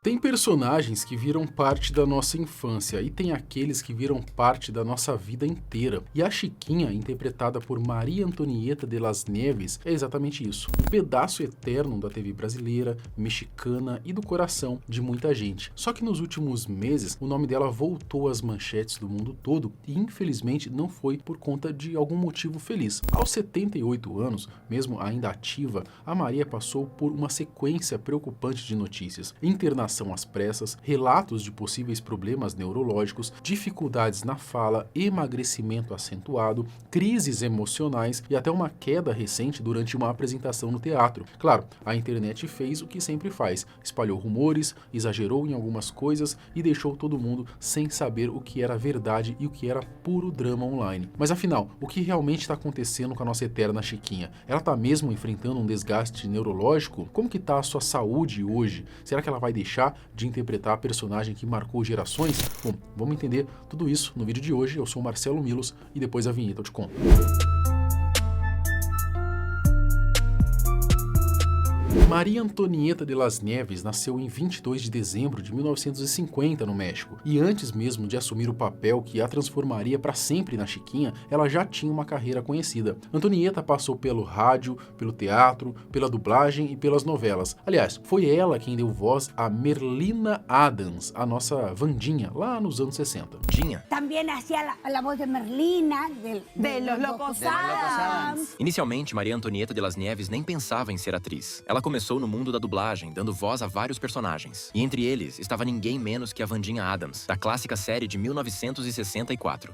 Tem personagens que viram parte da nossa infância e tem aqueles que viram parte da nossa vida inteira. E a Chiquinha, interpretada por Maria Antonieta de las Nieves, é exatamente isso. Um pedaço eterno da TV brasileira, mexicana e do coração de muita gente. Só que nos últimos meses, o nome dela voltou às manchetes do mundo todo e infelizmente não foi por conta de algum motivo feliz. Aos 78 anos, mesmo ainda ativa, a Maria passou por uma sequência preocupante de notícias. Internação às pressas, relatos de possíveis problemas neurológicos, dificuldades na fala, emagrecimento acentuado, crises emocionais e até uma queda recente durante uma apresentação no teatro. Claro, a internet fez o que sempre faz, espalhou rumores, exagerou em algumas coisas e deixou todo mundo sem saber o que era verdade e o que era puro drama online. Mas afinal, o que realmente está acontecendo com a nossa eterna Chiquinha? Ela está mesmo enfrentando um desgaste neurológico? Como que está a sua saúde hoje? Será que ela vai deixar de interpretar a personagem que marcou gerações? Bom, vamos entender tudo isso no vídeo de hoje. Eu sou o Marcelo Milos e depois da vinheta eu te conto. Maria Antonieta de las Nieves nasceu em 22 de dezembro de 1950 no México, e antes mesmo de assumir o papel que a transformaria para sempre na Chiquinha, ela já tinha uma carreira conhecida. Antonieta passou pelo rádio, pelo teatro, pela dublagem e pelas novelas. Aliás, foi ela quem deu voz a Merlina Adams, a nossa Wandinha, lá nos anos 60. Também hacía la voz de Merlina, de los Locos Adams. Inicialmente, Maria Antonieta de las Nieves nem pensava em ser atriz. Ela começou no mundo da dublagem, dando voz a vários personagens. E entre eles estava ninguém menos que a Wandinha Adams, da clássica série de 1964.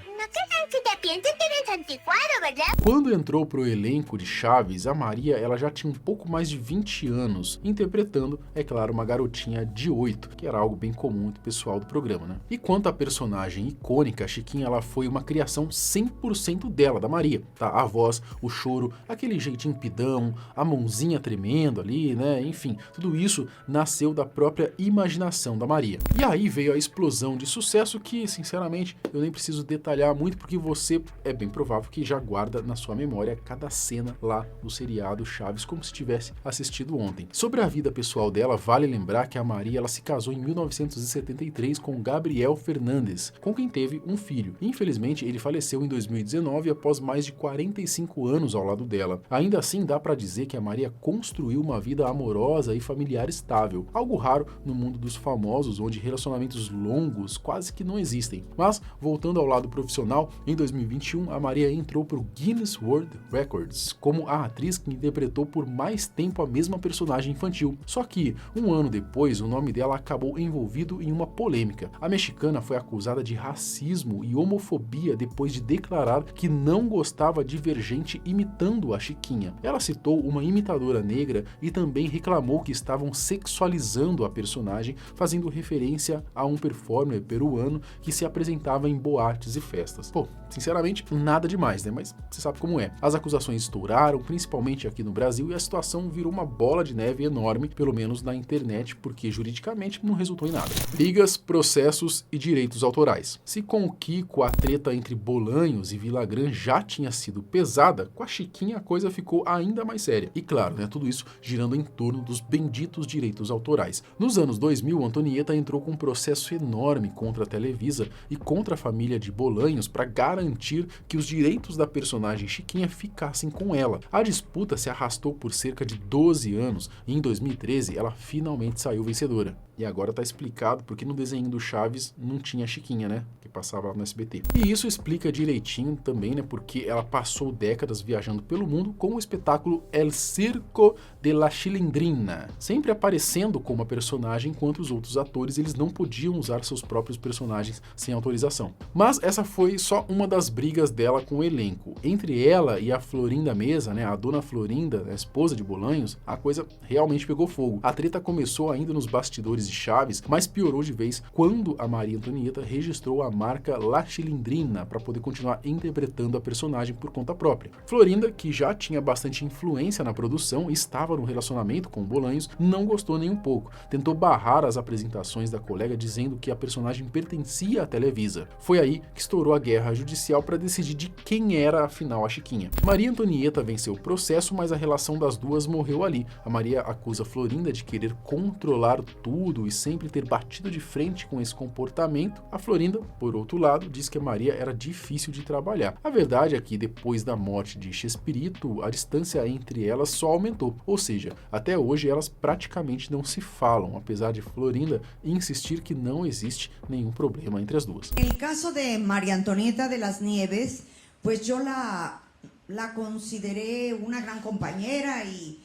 Quando entrou pro elenco de Chaves, a Maria ela já tinha um pouco mais de 20 anos, interpretando, é claro, uma garotinha de 8, que era algo bem comum do pessoal do programa, né? E quanto à personagem icônica, a Chiquinha ela foi uma criação 100% dela, da Maria, tá? A voz, o choro, aquele jeitinho pidão, a mãozinha tremendo ali, né? Enfim, tudo isso nasceu da própria imaginação da Maria. E aí veio a explosão de sucesso que, sinceramente, eu nem preciso detalhar muito porque você é bem provável que já guarda na sua memória cada cena lá do seriado Chaves como se tivesse assistido ontem. Sobre a vida pessoal dela, vale lembrar que a Maria ela se casou em 1973 com Gabriel Fernandes, com quem teve um filho. Infelizmente, ele faleceu em 2019 após mais de 45 anos ao lado dela. Ainda assim, dá pra dizer que a Maria construiu uma vida amorosa e familiar estável, algo raro no mundo dos famosos, onde relacionamentos longos quase que não existem. Mas, voltando ao lado profissional, em 2021, a Maria entrou para o Guinness World Records como a atriz que interpretou por mais tempo a mesma personagem infantil. Só que, um ano depois, o nome dela acabou envolvido em uma polêmica. A mexicana foi acusada de racismo e homofobia depois de declarar que não gostava de ver gente imitando a Chiquinha. Ela citou uma imitadora negra e também reclamou que estavam sexualizando a personagem, fazendo referência a um performer peruano que se apresentava em boates e festas. Pô, sinceramente, nada demais, né? Mas você sabe como é. As acusações estouraram, principalmente aqui no Brasil, e a situação virou uma bola de neve enorme, pelo menos na internet, porque juridicamente não resultou em nada. Brigas, processos e direitos autorais. Se com o Kiko a treta entre Bolanhos e Villagrán já tinha sido pesada, com a Chiquinha a coisa ficou ainda mais séria. E claro, né, tudo isso girando em torno dos benditos direitos autorais. Nos anos 2000, Antonieta entrou com um processo enorme contra a Televisa e contra a família de Bolanhos para garantir que os direitos da personagem Chiquinha ficassem com ela. A disputa se arrastou por cerca de 12 anos e em 2013 ela finalmente saiu vencedora. E agora tá explicado porque no desenho do Chaves não tinha Chiquinha, né? Que passava lá no SBT. E isso explica direitinho também, né? Porque ela passou décadas viajando pelo mundo com o espetáculo El Circo de la Chilindrina, sempre aparecendo como a personagem, enquanto os outros atores eles não podiam usar seus próprios personagens sem autorização. Mas essa foi só uma das brigas dela com o elenco. Entre ela e a Florinda Mesa, né? A dona Florinda, a esposa de Bolanhos, a coisa realmente pegou fogo. A treta começou ainda nos bastidores de Chaves, mas piorou de vez quando a Maria Antonieta registrou a marca La Chilindrina para poder continuar interpretando a personagem por conta própria. Florinda, que já tinha bastante influência na produção, estava no relacionamento relacionamento com Bolanhos, não gostou nem um pouco. Tentou barrar as apresentações da colega dizendo que a personagem pertencia à Televisa. Foi aí que estourou a guerra judicial para decidir de quem era afinal a Chiquinha. Maria Antonieta venceu o processo, mas a relação das duas morreu ali. A Maria acusa Florinda de querer controlar tudo e sempre ter batido de frente com esse comportamento. A Florinda, por outro lado, diz que a Maria era difícil de trabalhar. A verdade é que depois da morte de Chespirito, a distância entre elas só aumentou, ou seja, até hoje elas praticamente não se falam, apesar de Florinda insistir que não existe nenhum problema entre as duas. En el caso de María Antonieta de las Nieves, pues yo la consideré una gran compañera y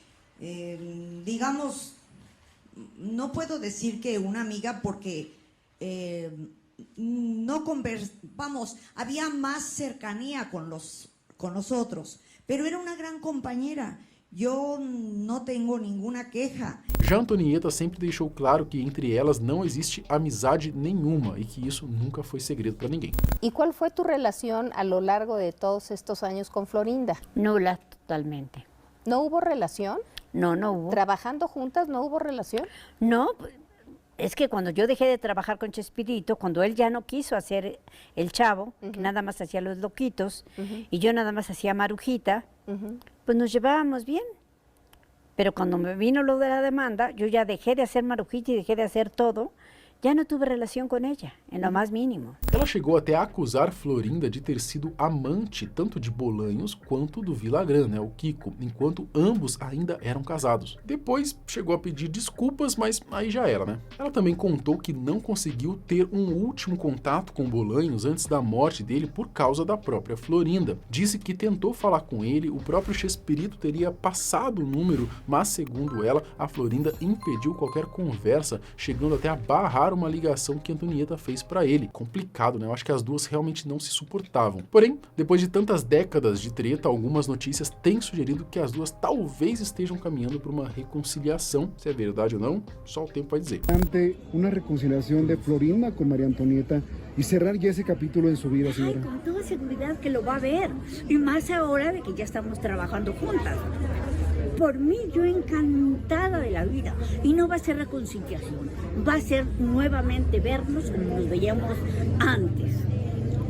digamos, no puedo decir que una amiga porque no vamos, había más cercanía con nosotros, pero era una gran compañera. Eu não tenho nenhuma queja. Já Antonieta sempre deixou claro que entre elas não existe amizade nenhuma e que isso nunca foi segredo para ninguém. ¿Y cuál fue tu relación a lo largo de todos estos años con Florinda? Nula totalmente. ¿No hubo relación? No, no hubo. ¿Trabajando juntas no hubo relación? No, es que cuando yo dejé de trabajar con Chespirito, cuando él ya no quiso hacer el Chavo, que nada más hacía los loquitos, y yo nada más hacía Marujita, pues nos llevábamos bien. Pero cuando me vino lo de la demanda, yo ya dejé de hacer Marujita y dejé de hacer todo. Já não tive relação com ela, em lo mais mínimo. Ela chegou até a acusar Florinda de ter sido amante tanto de Bolanhos quanto do Villagrán, o Kiko, enquanto ambos ainda eram casados. Depois chegou a pedir desculpas, mas aí já era, né? Ela também contou que não conseguiu ter um último contato com Bolanhos antes da morte dele por causa da própria Florinda. Disse que tentou falar com ele, o próprio Chespirito teria passado o número, mas segundo ela, a Florinda impediu qualquer conversa, chegando até a barrar uma ligação que Antonieta fez para ele. Complicado, né? Eu acho que as duas realmente não se suportavam. Porém, depois de tantas décadas de treta, algumas notícias têm sugerido que as duas talvez estejam caminhando para uma reconciliação. Se é verdade ou não, só o tempo vai dizer. Ante uma reconciliação de Florinda com Maria Antonieta e cerrar já esse capítulo em sua vida, senhora. Con toda seguridad que lo va a ver, y más ahora de que ya estamos trabajando juntas. Por mí, yo encantada de la vida. Y no va a ser reconciliación, va a ser nuevamente vernos como nos veíamos antes.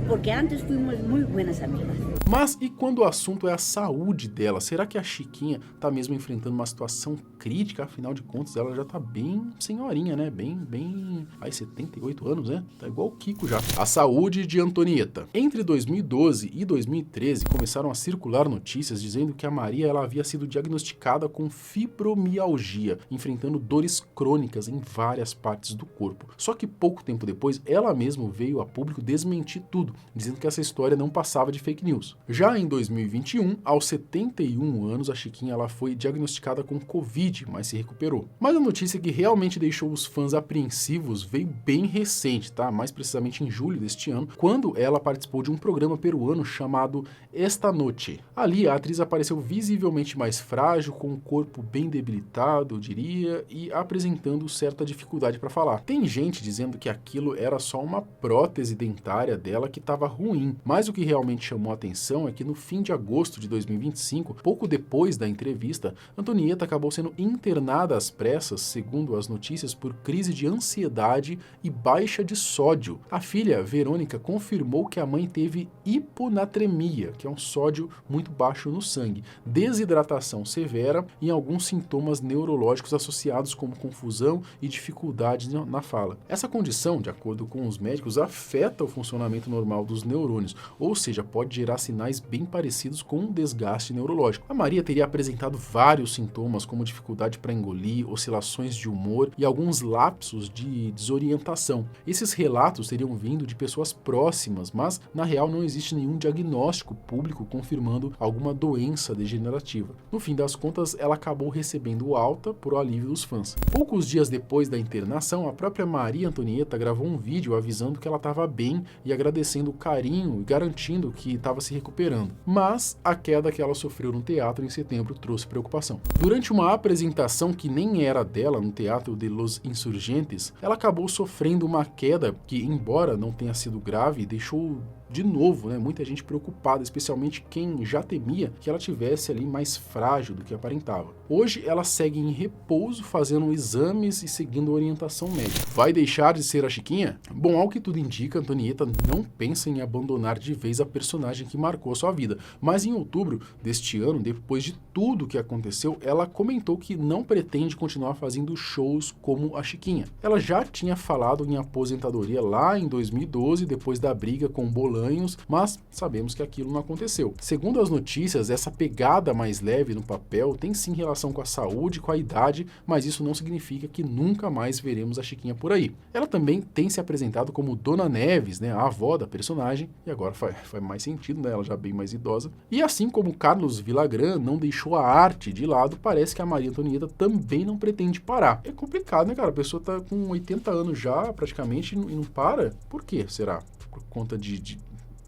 Porque antes fuimos muy buenas amigas. Mas e quando o assunto é a saúde dela? Será que a Chiquinha tá mesmo enfrentando uma situação crítica? Afinal de contas, ela já tá bem senhorinha, né? Bem... Aí, 78 anos, né? Tá igual o Kiko já. A saúde de Antonieta. Entre 2012 e 2013, começaram a circular notícias dizendo que a Maria ela havia sido diagnosticada com fibromialgia, enfrentando dores crônicas em várias partes do corpo. Só que pouco tempo depois, ela mesma veio a público desmentir tudo, dizendo que essa história não passava de fake news. Já em 2021, aos 71 anos, a Chiquinha ela foi diagnosticada com Covid, mas se recuperou. Mas a notícia que realmente deixou os fãs apreensivos veio bem recente, tá? Mais precisamente em julho deste ano, quando ela participou de um programa peruano chamado Esta Noche. Ali, a atriz apareceu visivelmente mais frágil, com o corpo bem debilitado, eu diria, e apresentando certa dificuldade para falar. Tem gente dizendo que aquilo era só uma prótese dentária dela que estava ruim, mas o que realmente chamou a atenção é que no fim de agosto de 2025, pouco depois da entrevista, Antonieta acabou sendo internada às pressas, segundo as notícias, por crise de ansiedade e baixa de sódio. A filha, Verônica, confirmou que a mãe teve hiponatremia, que é um sódio muito baixo no sangue, desidratação severa e alguns sintomas neurológicos associados como confusão e dificuldades na fala. Essa condição, de acordo com os médicos, afeta o funcionamento normal dos neurônios, ou seja, pode gerar sinais bem parecidos com um desgaste neurológico. A Maria teria apresentado vários sintomas, como dificuldade para engolir, oscilações de humor e alguns lapsos de desorientação. Esses relatos teriam vindo de pessoas próximas, mas na real não existe nenhum diagnóstico público confirmando alguma doença degenerativa. No fim das contas, ela acabou recebendo alta por alívio dos fãs. Poucos dias depois da internação, a própria Maria Antonieta gravou um vídeo avisando que ela estava bem e agradecendo o carinho e garantindo que estava se recuperando. Mas a queda que ela sofreu no teatro em setembro trouxe preocupação. Durante uma apresentação que nem era dela no Teatro de Los Insurgentes, ela acabou sofrendo uma queda que, embora não tenha sido grave, deixou de novo, né? Muita gente preocupada, especialmente quem já temia que ela tivesse ali mais frágil do que aparentava. Hoje ela segue em repouso, fazendo exames e seguindo orientação médica. Vai deixar de ser a Chiquinha? Bom, ao que tudo indica, Antonieta não pensa em abandonar de vez a personagem que marcou a sua vida, mas em outubro deste ano, depois de tudo que aconteceu, ela comentou que não pretende continuar fazendo shows como a Chiquinha. Ela já tinha falado em aposentadoria lá em 2012, depois da briga com Bolanhos, mas sabemos que aquilo não aconteceu. Segundo as notícias, essa pegada mais leve no papel tem sim relação com a saúde, com a idade, mas isso não significa que nunca mais veremos a Chiquinha por aí. Ela também tem se apresentado como Dona Neves, né, a avó da personagem, e agora faz mais sentido, né, ela já bem mais idosa. E assim como Carlos Villagrán não deixou a arte de lado, parece que a Maria Antonieta também não pretende parar. É complicado, né, cara? A pessoa tá com 80 anos já, praticamente, e não para. Por quê, será? Por conta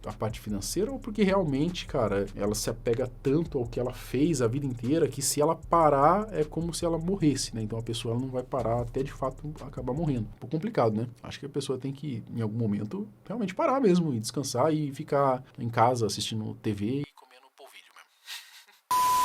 da parte financeira ou porque realmente, cara, ela se apega tanto ao que ela fez a vida inteira que se ela parar é como se ela morresse, né? Então a pessoa ela não vai parar até de fato acabar morrendo. Um pouco complicado, né? Acho que a pessoa tem que, em algum momento, realmente parar mesmo e descansar e ficar em casa assistindo TV e comendo polvilho mesmo.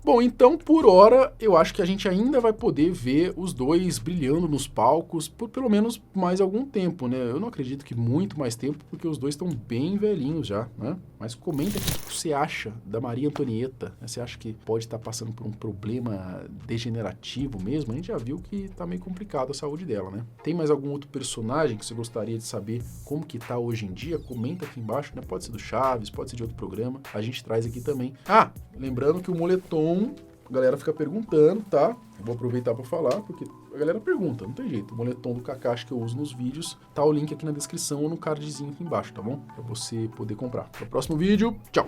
Bom, então, por hora, eu acho que a gente ainda vai poder ver os dois brilhando nos palcos por pelo menos mais algum tempo, né? Eu não acredito que muito mais tempo, porque os dois estão bem velhinhos já, né? Mas comenta aqui o que você acha da Maria Antonieta, né? Você acha que pode estar passando por um problema degenerativo mesmo? A gente já viu que tá meio complicado a saúde dela, né? Tem mais algum outro personagem que você gostaria de saber como que tá hoje em dia? Comenta aqui embaixo, né? Pode ser do Chaves, pode ser de outro programa, a gente traz aqui também. Ah, lembrando que o moletom, a galera fica perguntando, tá? Eu vou aproveitar para falar, porque a galera pergunta, não tem jeito. O moletom do Kakashi que eu uso nos vídeos, tá o link aqui na descrição ou no cardzinho aqui embaixo, tá bom? Pra você poder comprar. Até o próximo vídeo, tchau!